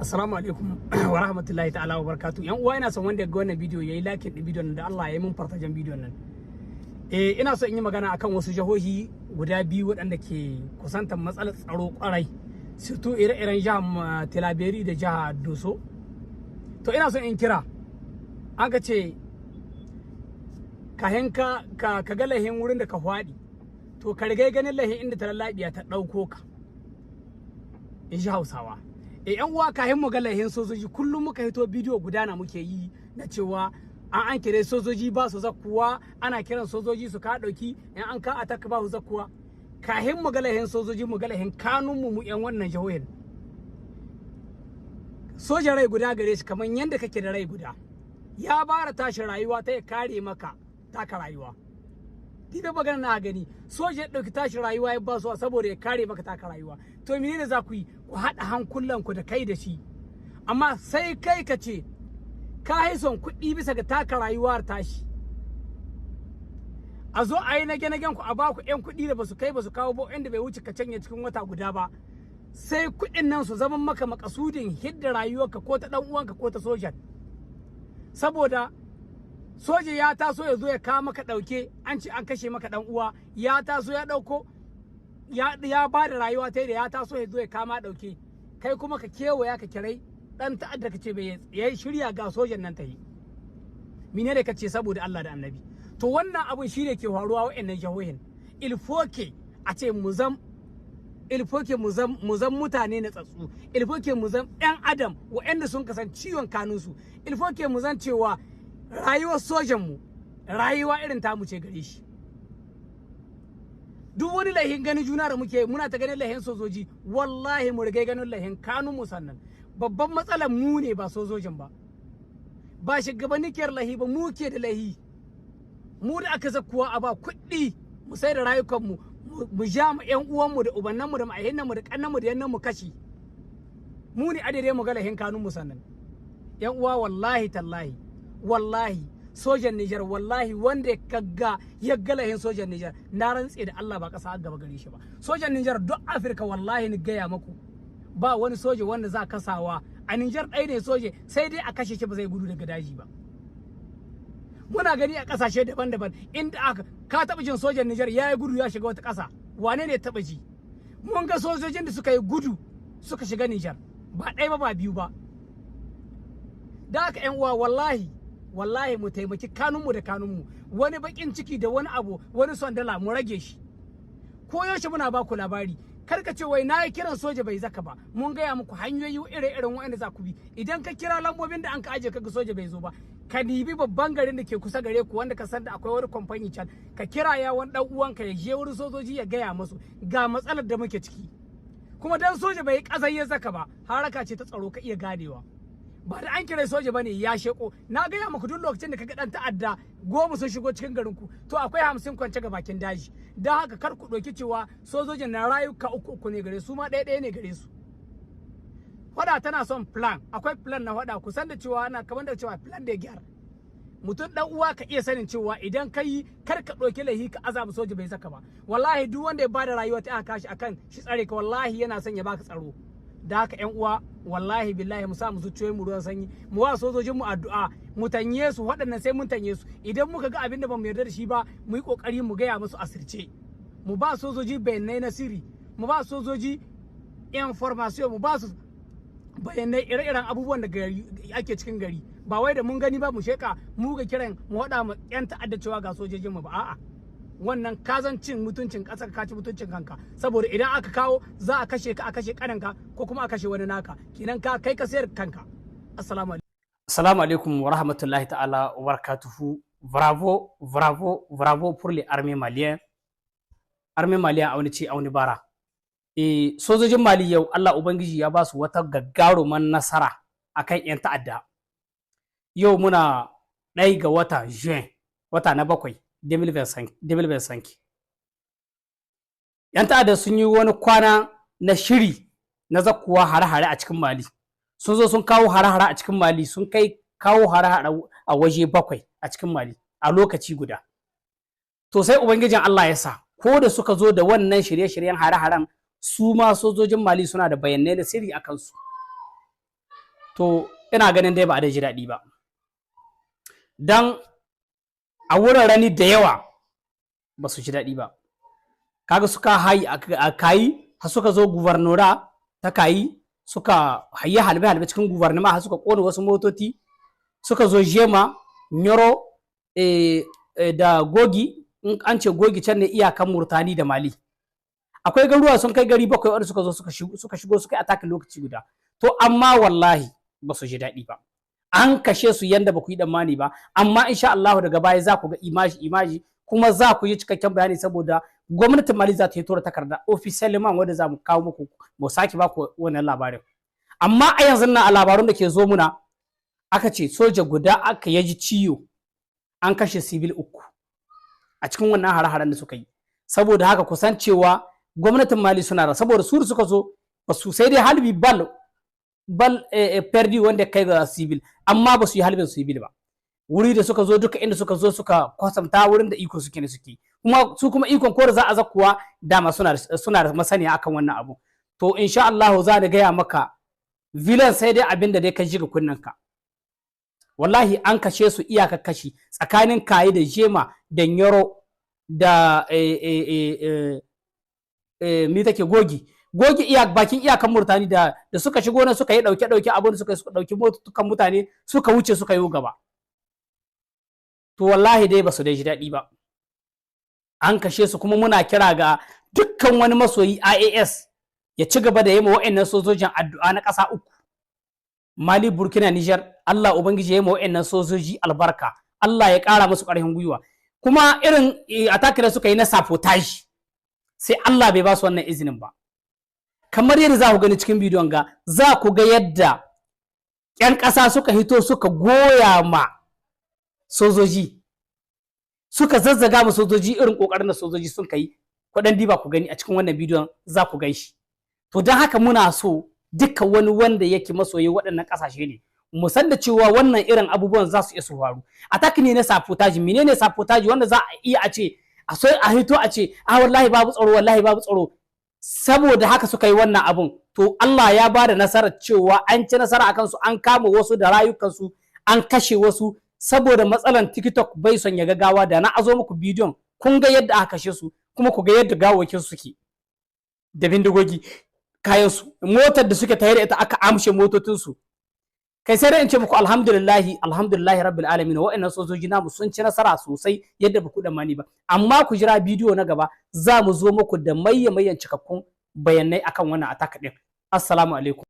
Assalamu alaikum wa rahmatullahi ta'ala wa barakatuh. Yan uwa ina son wanda ya ga wannan bidiyo yayi like din bidiyon da Allah ya yi mun fartajen bidiyon nan. Ina so in yi magana akan wasu jihohi guda biyu waɗanda ke kusantar matsalar tsaro kwarai. Surtu ire-iren jihar Tilaberi da jihar Doso. To ina so in kira an ka ce kahin ka ga lahin wurin da ka faɗi. To ka riga ganin lahin inda ta lallabiya ta ɗauko ka. In ji Hausawa. Yan uwa kahin mu ga lahin sojoji kullum muka hito bidiyo gudana muke yi na cewa an kire sojoji ba su zakkuwa, ana kiran sojoji su ka dauki in an ka attack ba su zakkuwa. Kahin mu ga lahin sojoji mu ga lahin kanun mu yan wannan jihohin. Soja rai guda gare shi kamar yanda kake da rai guda. Ya bara tashi rayuwa ta ya kare maka taka rayuwa. Dibe magana na gani soja ya dauki tashi rayuwa ya ba su saboda ya kare maka taka rayuwa. To menene za ku yi? Ku haɗa hankulan ku da kai da shi. Amma sai kai ka ce ka yi son kuɗi bisa ga taka rayuwar tashi. A zo a yi nage-nagen ku a ba ku ƴan kuɗi da basu kai basu kawo ba inda bai wuce ka canye cikin wata guda ba. Sai kuɗin nan su zama maka makasudin hidda rayuwarka ko ta ɗan uwanka ko ta sojan. Saboda soja ya taso ya zo ya kawo maka ɗauke an ce an kashe maka ɗan uwa ya taso ya ɗauko ya ba da rayuwa ta da ya taso ya zo ya kama ɗauke kai kuma ka kewaya ka kirai ɗan ta'adda ka ce bai ya shirya ga sojan nan ta yi mine da ka ce saboda Allah da annabi to wannan abun shi ne ke faruwa wa'annan jihohin ilfoke a ce ilfoke mu zam mutane na tsatsu ilfoke mu zam ɗan adam wa'anda sun kasan ciwon kanunsu ilfoke mu zan cewa rayuwar sojanmu rayuwa irin tamu ce gare shi duk wani lahin ganin juna da muke muna ta ganin lahin sojoji wallahi mu rigai ganin lahin kanun mu sannan babban matsalar mu ne ba sojojin ba shugabanni kiyar lahi ba mu ke da lahi mu da aka zakkuwa a ba kuɗi mu sai da rayukan mu ja mu ƴan uwan mu da ubannan mu da ma'ahinnan mu da kannan mu da yannan mu kashi mu ne adade mu ga lahin kanun mu sannan ƴan uwa wallahi tallahi wallahi sojan Nijar wallahi wanda ya ga lahin sojan Nijar na rantse da Allah ba kasa gaba gare shi ba sojan Nijar duk Afirka wallahi ni gaya maku ba wani soja wanda za kasawa a Nijar ɗaya ne soje sai dai a kashe shi ba zai gudu daga daji ba muna gani a ƙasashe daban-daban inda ka taɓa jin sojan Nijar ya yi gudu ya shiga wata ƙasa wane ne taɓa ji mun ga sojojin da suka yi gudu suka shiga Nijar ba ɗaya ba ba biyu ba da haka ƴan uwa wallahi mu taimaki kanunmu da kanunmu wani bakin ciki da wani abu wani sondala mu rage shi ko yaushe muna ba ku labari kar ka ce wai na yi kiran soja bai zaka ba mun gaya muku hanyoyi ire-iren waɗanda za ku bi idan ka kira lambobin da an ka aje kaga soja bai zo ba ka nibi babban garin da ke kusa gare ku wanda ka san da akwai wani kamfani can ka kira ya wani dan uwanka ya je wurin sojoji ya gaya musu ga matsalar da muke ciki kuma dan soja bai kazan ya zaka ba haraka ce ta tsaro ka iya ganewa ba da an kira soja bane ya sheko na gaya muku duk lokacin da kaga dan ta'adda 10 sun shigo cikin garin ku to akwai 50 kwance ga bakin daji dan haka kar ku doki cewa sojojin na rayuka uku ne gare su ma ɗaya ne gare su fada tana son plan akwai plan na fada ku san da cewa ana kamar da cewa plan da gyara mutum dan uwa ka iya sanin cewa idan kai kar ka doki lahi ka azabu soja bai saka ba wallahi duk wanda ya bada rayuwa ta aka kashi akan shi tsare ka wallahi yana son ya baka tsaro da haka ƴan uwa wallahi billahi mu sa mu zuciyoyin mu ruwan sanyi mu wa sojojin mu addu'a mu tanye su waɗannan sai mun tanye su idan muka ga abin da bamu yarda da shi ba mu yi kokari mu gaya musu asirce mu ba sojoji bayanai na sirri mu ba sojoji information mu ba su bayanai ire-iren abubuwan da ake cikin gari ba wai da mun gani ba mu sheka mu ga kiran mu haɗa mu ƴan ta'adda cewa ga sojojin mu ba a'a wannan kazancin mutuncin ƙasar ka ci mutuncin kanka saboda idan aka kawo za a kashe ka a kashe kananka ko kuma a kashe wani naka kenan ka kai ka sayar kanka assalamu alaikum wa rahmatullahi ta'ala wa barakatuhu bravo pour les armées maliennes a wani ce a wani bara sojojin Mali yau Allah ubangiji ya ba su wata gaggaruman nasara akan yan ta'adda yau muna 1 ga wata juin wata na 7 2025 yan ta'adda sun yi wani kwana na shiri na zakkuwa hare-hare a cikin Mali sun zo sun kawo hare-hare a cikin Mali sun kai kawo hare-hare a waje 7 a cikin Mali a lokaci guda to sai ubangijin Allah ya sa ko da suka zo da wannan shirye-shiryen hare-haren su ma sojojin Mali suna da bayanai da sirri a kansu to ina ganin dai ba a da ji daɗi ba, dan a wuraren da yawa ba su ji daɗi ba. Kaga suka hayi a kayi har suka zo gubernora ta kayi suka hayi halbe cikin gubernama har suka kone wasu motoci, suka zo jema nyoro da gogi, in an ce gogi can ne iyakan Murtani da Mali. Akwai garuruwa sun kai gari 7 wanda suka zo suka shigo suka yi atakin lokaci guda. To amma wallahi ba su ji daɗi ba, an kashe su yanda ba ku yi tsammani ba, amma insha Allah daga baya za ku ga imaji kuma za ku yi cikakken bayani, saboda gwamnatin Mali za ta yi tura takarda official man wanda za mu kawo muku mu saki ba ku wannan labarin. Amma a yanzu nan a labarun da ke zo muna aka ce soja guda aka yaji ciwo, an kashe civil 3 a cikin wannan hare-haren da suka yi. Saboda haka kusan cewa gwamnatin Mali suna da, saboda su suka zo ba su sai dai halbi bal perdi wanda kai ga civil, amma ba su yi halbin civil ba. Wuri da suka zo duka inda suka zo suka kwasamta wurin da iko suke ne suke, kuma su kuma ikon ko da za a zakuwa dama suna da masaniya akan wannan abu. To insha Allah za da gaya maka villain sai dai abin da dai ka ji ga kunnanka. Wallahi an kashe su iyaka kashi tsakanin kayi da jema da nyoro da mi take gogi bakin iyakan Murtani da suka shigo nan suka yi dauke abin da suka dauki motukan mutane suka wuce suka yi gaba. To wallahi dai ba su dai ji daɗi ba, an kashe su. Kuma muna kira ga dukkan wani masoyi IAS ya ci gaba da yi ma wa'annan sojojin addu'a na ƙasa 3, Mali, Burkina, Niger. Allah ubangiji ya yi ma wa'annan sojoji albarka, Allah ya ƙara musu ƙarfin gwiwa. Kuma irin attack da suka yi na sabotage sai Allah bai ba su wannan izinin ba. Kamar yadda za ku gani cikin bidiyon ga, za ku ga yadda 'yan ƙasa suka hito suka goya ma sojoji, suka zazzaga ma sojoji irin ƙoƙarin da sojoji sun kai. Kuɗin diba ku gani a cikin wannan bidiyon za ku gan shi. To don haka muna so dukkan wani wanda yake masoyi waɗannan ƙasashe ne mu san da cewa wannan irin abubuwan za su iya su faru. Attack ne na sabotage. Menene sabotage? Wanda za a iya a ce a hito a ce wallahi babu tsaro, wallahi babu tsaro. Saboda haka suka yi wannan abun. To Allah ya ba da nasarar cewa an ci nasara akan su, an kama wasu da rayukansu, an kashe wasu. Saboda matsalan TikTok bai son ya gagawa, da na azo muku bidiyon kun ga yadda aka kashe su, kuma ku ga yadda gawakin suke da bindigogi, kayan su, motar da suke tare da ita aka amshe motocin su. Kai sai dai in ce muku alhamdulillahi rabbil alamin, wa'annan sojoji namu sun ci nasara sosai yadda ba ku da mani ba. Amma ku jira bidiyo na gaba, za mu zo muku da mayyan cikakkun bayanai akan wannan attack din. Assalamu alaikum.